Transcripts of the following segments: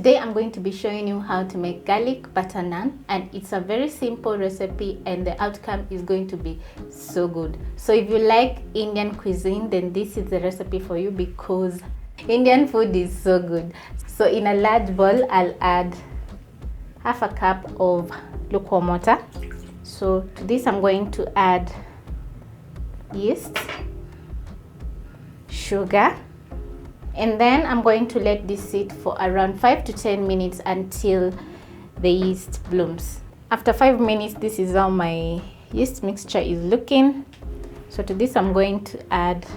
Today I'm going to be showing you how to make garlic butter naan, and it's a very simple recipe and the outcome is going to be so good. So if you like Indian cuisine, then this is the recipe for you because Indian food is so good. So in a large bowl, I'll add half a cup of lukewarm water. So to this I'm going to add yeast, sugar, and then I'm going to let this sit for around 5 to 10 minutes until the yeast blooms. After 5 minutes, this is how my yeast mixture is looking. So to this I'm going to add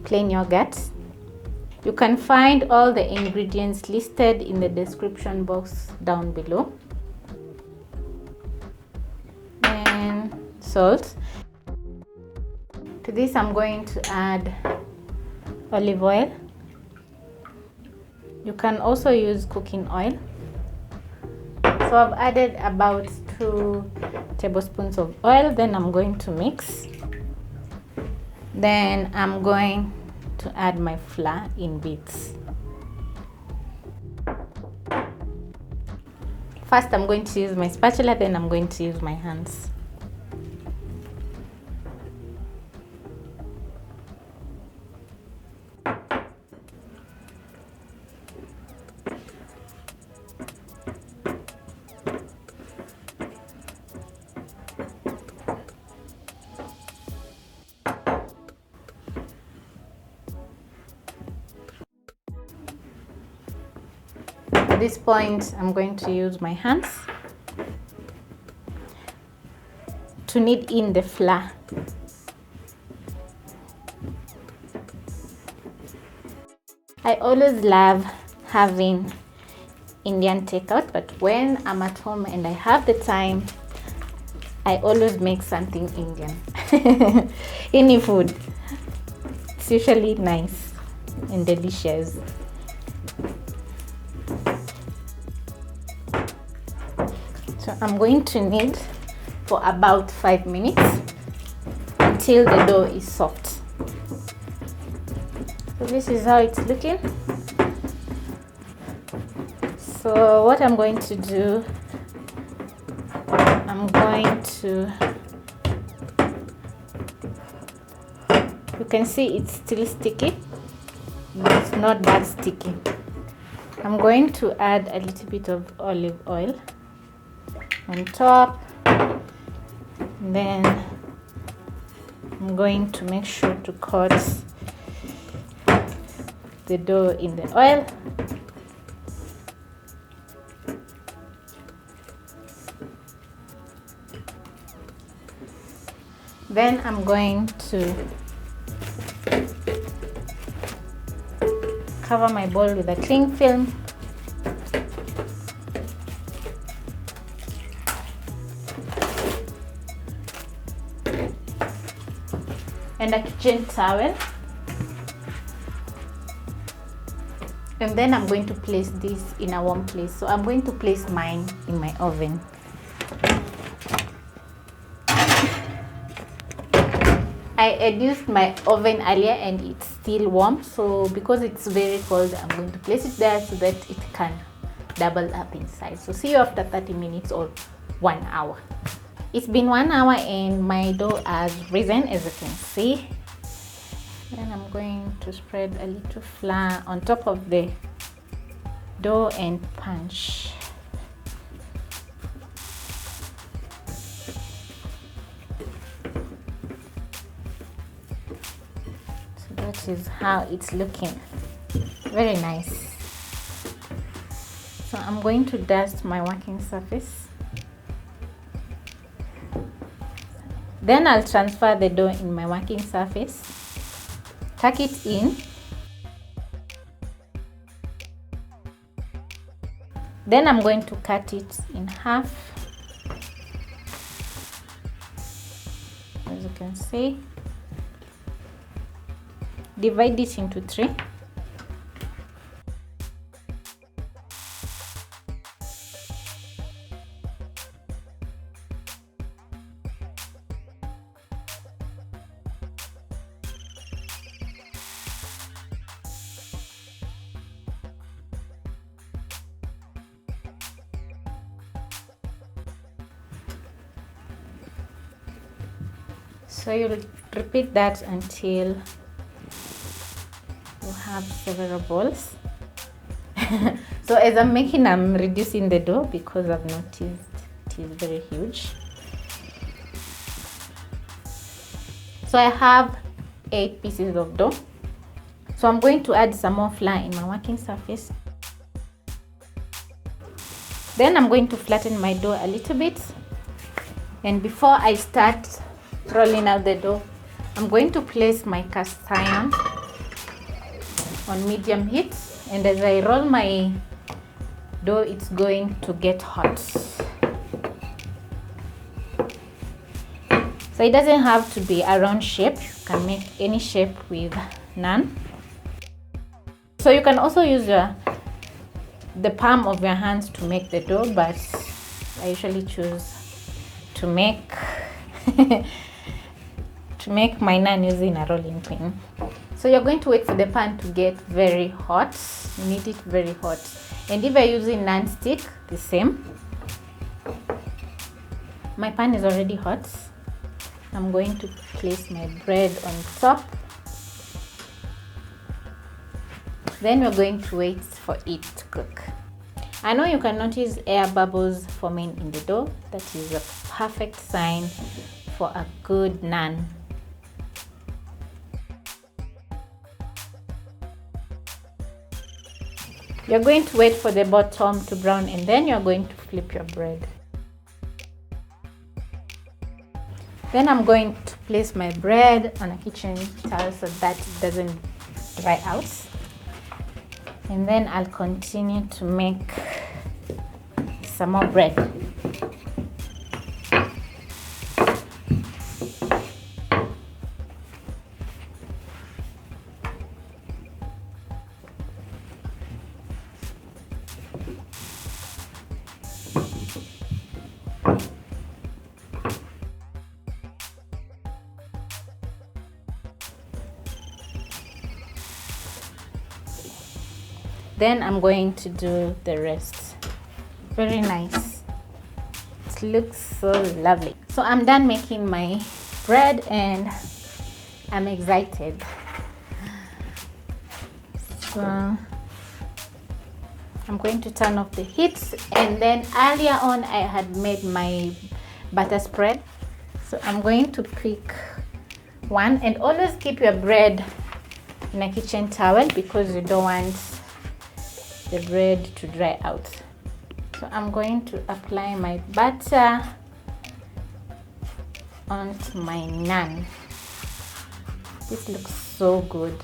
plain yogurt. You can find all the ingredients listed in the description box down below. And salt. To this I'm going to add olive oil. You can also use cooking oil. So I've added about 2 tablespoons of oil. Then I'm going to mix. Then I'm going to add my flour in bits. First I'm going to use my spatula, then I'm going to use my hands. At this point, I'm going to use my hands to knead in the flour. I always love having Indian takeout, but when I'm at home and I have the time, I always make something Indian. Any food. It's usually nice and delicious. So I'm going to knead for about 5 minutes until the dough is soft. So this is how it's looking. So what I'm going to do, I'm going to, you can see it's still sticky, but it's not that sticky. I'm going to add a little bit of olive oil on top. Then I'm going to make sure to coat the dough in the oil. Then I'm going to cover my bowl with a cling film. And a kitchen towel, and then I'm going to place this in a warm place. So I'm going to place mine in my oven. I had used my oven earlier and it's still warm, so because it's very cold, I'm going to place it there so that it can double up inside. So see you after 30 minutes or 1 hour. It's been 1 hour and my dough has risen, as you can see. Then I'm going to spread a little flour on top of the dough and punch. So that is how it's looking. Very nice. So I'm going to dust my working surface. Then I'll transfer the dough in my working surface, tuck it in. Then I'm going to cut it in half, as you can see. Divide it into 3. So you'll repeat that until you have several balls. So as I'm making, I'm reducing the dough because I've noticed it is very huge. So I have 8 pieces of dough. So I'm going to add some more flour in my working surface. Then I'm going to flatten my dough a little bit. And before I start rolling out the dough, I'm going to place my cast iron on medium heat. And as I roll my dough, it's going to get hot. So it doesn't have to be a round shape. You can make any shape with naan. So you can also use the palm of your hands to make the dough, but I usually choose to make my naan using a rolling pin. So you're going to wait for the pan to get very hot. You need it very hot. And if you're using non-stick, the same. My pan is already hot. I'm going to place my bread on top. Then we're going to wait for it to cook. I know you can notice air bubbles forming in the dough. That is a perfect sign for a good naan. You're going to wait for the bottom to brown, and then you're going to flip your bread. Then I'm going to place my bread on a kitchen towel so that it doesn't dry out. And then I'll continue to make some more bread. Then I'm going to do the rest. Very nice. It looks so lovely. So I'm done making my bread and I'm excited. So I'm going to turn off the heat, and then earlier on I had made my butter spread. So I'm going to pick one, and always keep your bread in a kitchen towel because you don't want the bread to dry out. So I'm going to apply my butter onto my naan. This looks so good.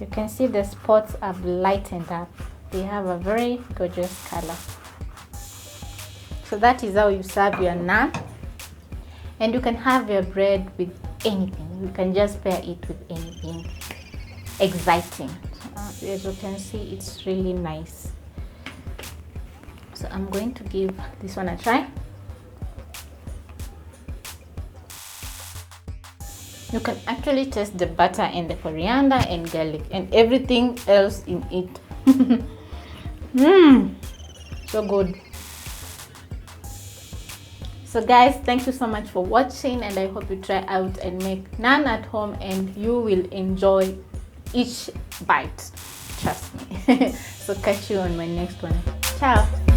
You can see the spots have lightened up. They have a very gorgeous color. So that is how you serve your naan. And you can have your bread with anything. You can just pair it with anything exciting. As you can see, it's really nice. So I'm going to give this one a try. You can actually taste the butter and the coriander and garlic and everything else in it. So good. So guys, thank you so much for watching, and I hope you try out and make naan at home and you will enjoy each bite. Trust me. So catch you on my next one. Ciao.